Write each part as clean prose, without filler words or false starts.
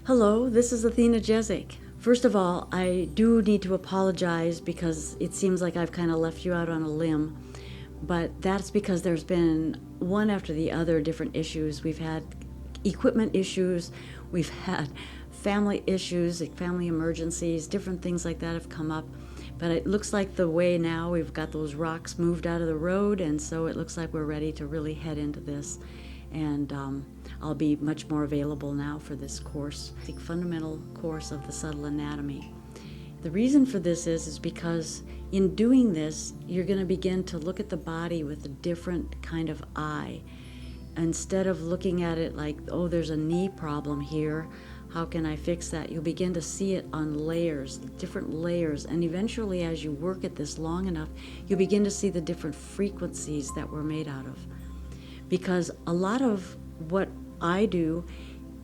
Hello, this is Athena Jezik. First of all, I do need to apologize because it seems like I've kind of left you out on a limb, but that's because there's been one after the other different issues. We've had equipment issues, we've had family issues, like family emergencies, different things like that have come up. But it looks like the way now we've got those rocks moved out of the road, and so it looks like we're ready to really head into this. And I'll be much more available now for this course, the fundamental course of the subtle anatomy. The reason for this is because in doing this, you're going to begin to look at the body with a different kind of eye. Instead of looking at it like, oh, there's a knee problem here, how can I fix that? You'll begin to see it on layers, different layers, and eventually as you work at this long enough, you'll begin to see the different frequencies that we're made out of. Because a lot of what I do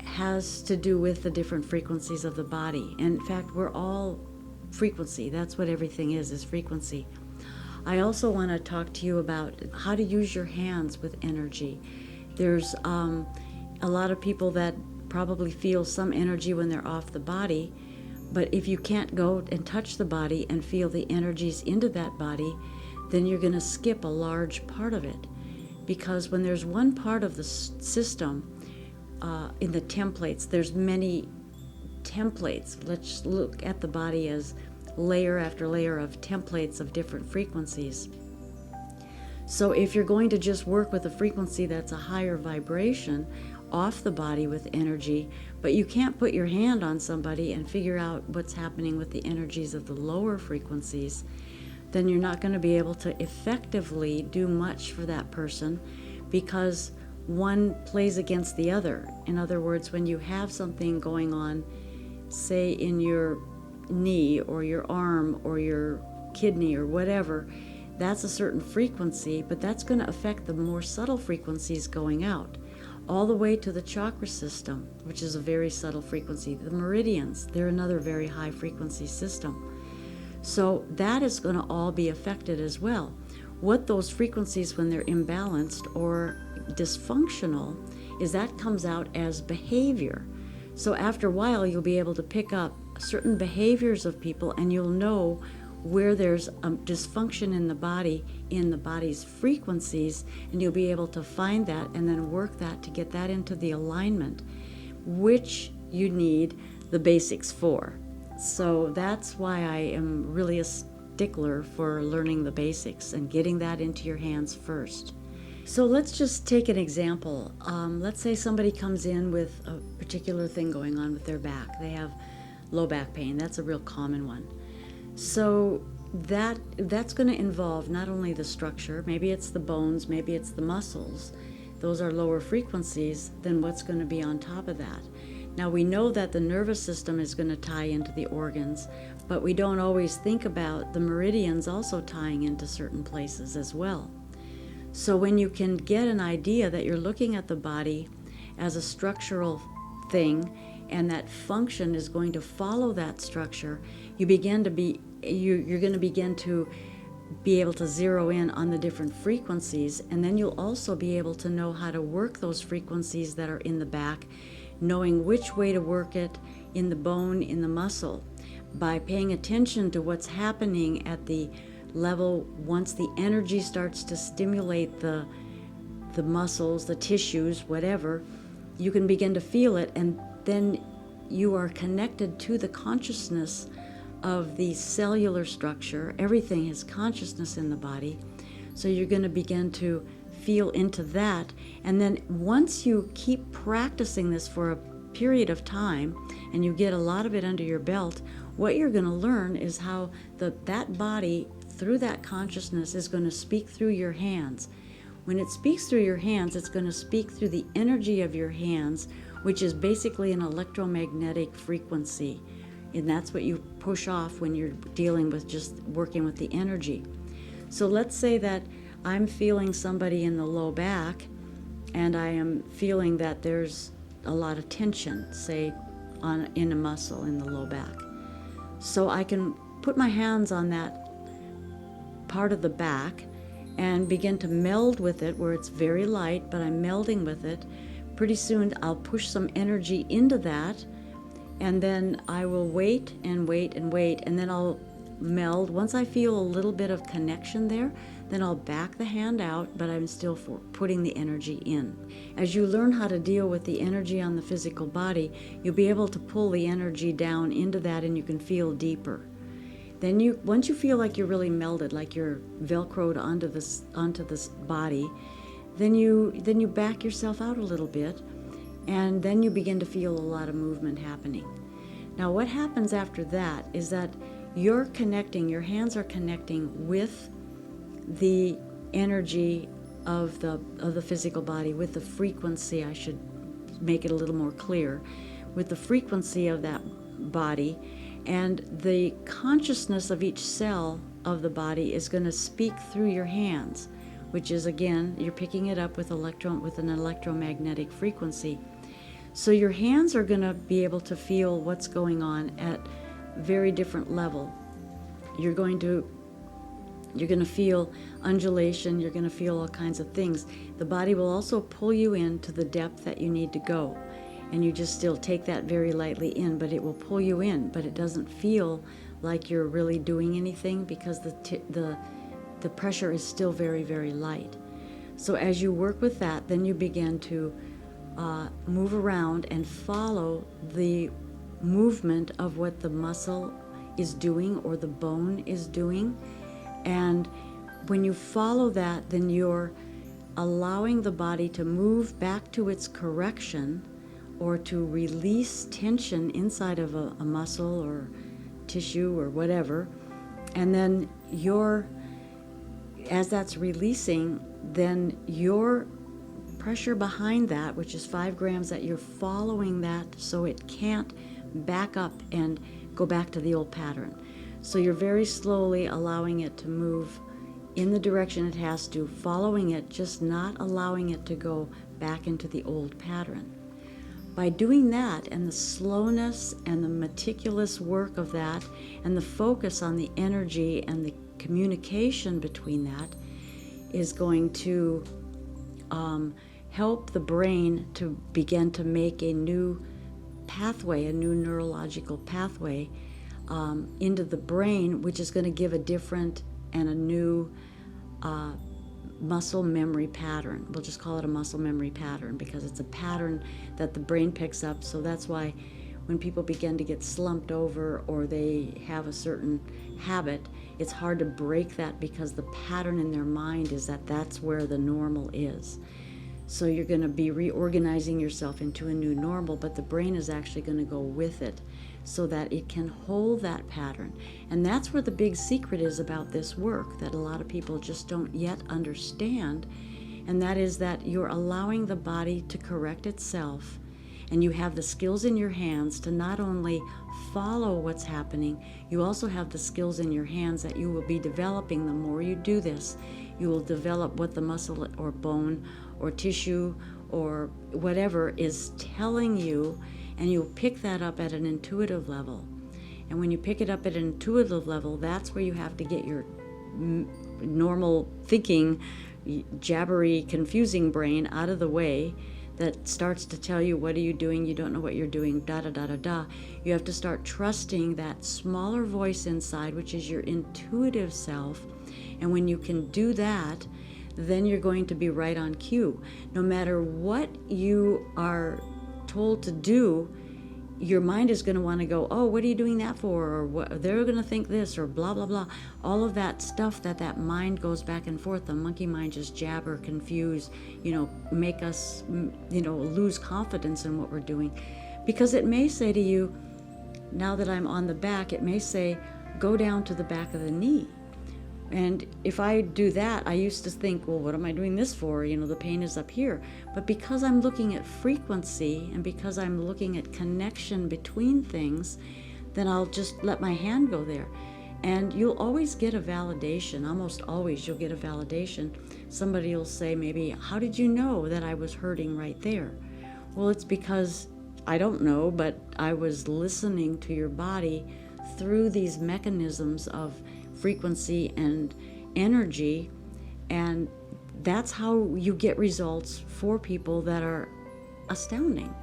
has to do with the different frequencies of the body. And in fact, we're all frequency. That's what everything is frequency. I also want to talk to you about how to use your hands with energy. There's a lot of people that probably feel some energy when they're off the body, but if you can't go and touch the body and feel the energies into that body, then you're going to skip a large part of it. Because when there's one part of the system, in the templates, there's many templates. Let's look at the body as layer after layer of templates of different frequencies. So if you're going to just work with a frequency that's a higher vibration off the body with energy, but you can't put your hand on somebody and figure out what's happening with the energies of the lower frequencies, then you're not going to be able to effectively do much for that person because one plays against the other. In other words, when you have something going on, say in your knee or your arm or your kidney or whatever, that's a certain frequency, but that's going to affect the more subtle frequencies going out, all the way to the chakra system, which is a very subtle frequency. The meridians, they're another very high frequency system. So that is going to all be affected as well. What those frequencies, when they're imbalanced or dysfunctional, is that comes out as behavior. So after a while, you'll be able to pick up certain behaviors of people, and you'll know where there's a dysfunction in the body's frequencies, and you'll be able to find that and then work that to get that into the alignment, which you need the basics for. So that's why I am really a stickler for learning the basics and getting that into your hands first. So let's just take an example. Let's say somebody comes in with a particular thing going on with their back. They have low back pain. That's a real common one. So that's going to involve not only the structure, maybe it's the bones, maybe it's the muscles. Those are lower frequencies than what's going to be on top of that. Now we know that the nervous system is going to tie into the organs, but we don't always think about the meridians also tying into certain places as well. So when you can get an idea that you're looking at the body as a structural thing and that function is going to follow that structure, you're going to begin to be able to zero in on the different frequencies, and then you'll also be able to know how to work those frequencies that are in the back, knowing which way to work it in the bone, in the muscle, by paying attention to what's happening at the level once the energy starts to stimulate the muscles, the tissues, whatever, you can begin to feel it, and then you are connected to the consciousness of the cellular structure. Everything has consciousness in the body, so you're going to begin to feel into that. And then once you keep practicing this for a period of time and you get a lot of it under your belt, what you're going to learn is how that body through that consciousness is going to speak through your hands. When it speaks through your hands, it's going to speak through the energy of your hands, which is basically an electromagnetic frequency, and that's what you push off when you're dealing with just working with the energy. So let's say that I'm feeling somebody in the low back, and I am feeling that there's a lot of tension, say, in a muscle in the low back. So I can put my hands on that part of the back and begin to meld with it where it's very light, but I'm melding with it. Pretty soon I'll push some energy into that, And then I will wait and wait and wait, and then I'll meld. Once I feel a little bit of connection there, then I'll back the hand out, but I'm still putting the energy in. As you learn how to deal with the energy on the physical body, you'll be able to pull the energy down into that, and you can feel deeper. Then once you feel like you're really melded, like you're velcroed onto this body, then you back yourself out a little bit, and then you begin to feel a lot of movement happening. Now what happens after that is that your hands are connecting with the energy of the physical body, with the frequency. I should make it a little more clear, with the frequency of that body, and the consciousness of each cell of the body is going to speak through your hands, which is, again, you're picking it up with an electromagnetic frequency. So your hands are going to be able to feel what's going on at very different level. You're going to feel undulation, you're going to feel all kinds of things. The body will also pull you into the depth that you need to go. And you just still take that very lightly in, but it will pull you in, but it doesn't feel like you're really doing anything because the pressure is still very, very light. So as you work with that, then you begin to move around and follow the movement of what the muscle is doing or the bone is doing. And when you follow that, then you're allowing the body to move back to its correction, or to release tension inside of a muscle or tissue or whatever. And then as that's releasing, then your pressure behind that, which is 5 grams, that you're following that so it can't back up and go back to the old pattern. So you're very slowly allowing it to move in the direction it has to, following it, just not allowing it to go back into the old pattern. By doing that, and the slowness and the meticulous work of that, and the focus on the energy and the communication between that, is going to help the brain to begin to make a new pathway, a new neurological pathway into the brain, which is going to give a different and a new muscle memory pattern. We'll just call it a muscle memory pattern because it's a pattern that the brain picks up. So that's why when people begin to get slumped over or they have a certain habit, it's hard to break that because the pattern in their mind is that that's where the normal is. So you're going to be reorganizing yourself into a new normal, but the brain is actually going to go with it so that it can hold that pattern. And that's where the big secret is about this work that a lot of people just don't yet understand, and that is that you're allowing the body to correct itself, and you have the skills in your hands to not only follow what's happening, you also have the skills in your hands that you will be developing. The more you do this, you will develop what the muscle or bone or tissue or whatever is telling you, and you'll pick that up at an intuitive level. And when you pick it up at an intuitive level, that's where you have to get your normal thinking, jabbery, confusing brain out of the way that starts to tell you, what are you doing? You don't know what you're doing, da-da-da-da-da. You have to start trusting that smaller voice inside, which is your intuitive self. And when you can do that, then you're going to be right on cue. No matter what you are told to do, your mind is going to want to go, oh, what are you doing that for? Or what, they're going to think this, or blah, blah, blah. All of that stuff that mind goes back and forth. The monkey mind just jabber, confuse, make us, lose confidence in what we're doing. Because it may say to you, now that I'm on the back, it may say, go down to the back of the knee. And if I do that, I used to think, well, what am I doing this for? The pain is up here. But because I'm looking at frequency and because I'm looking at connection between things, then I'll just let my hand go there. And you'll always get a validation. Almost always you'll get a validation. Somebody will say maybe, how did you know that I was hurting right there? Well, it's because, I don't know, but I was listening to your body through these mechanisms of frequency and energy, and that's how you get results for people that are astounding.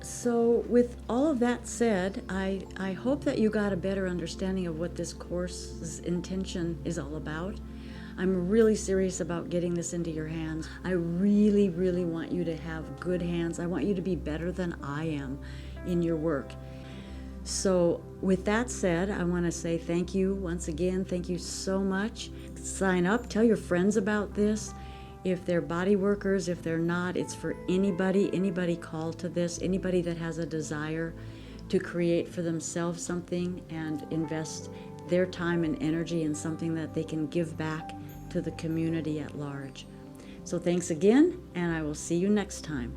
So with all of that said, I hope that you got a better understanding of what this course's intention is all about. I'm really serious about getting this into your hands. I really, really want you to have good hands. I want you to be better than I am in your work. So with that said, I want to say thank you once again. Thank you so much. Sign up, tell your friends about this. If they're body workers, if they're not, it's for anybody called to this, anybody that has a desire to create for themselves something and invest their time and energy in something that they can give back to the community at large. So thanks again, and I will see you next time.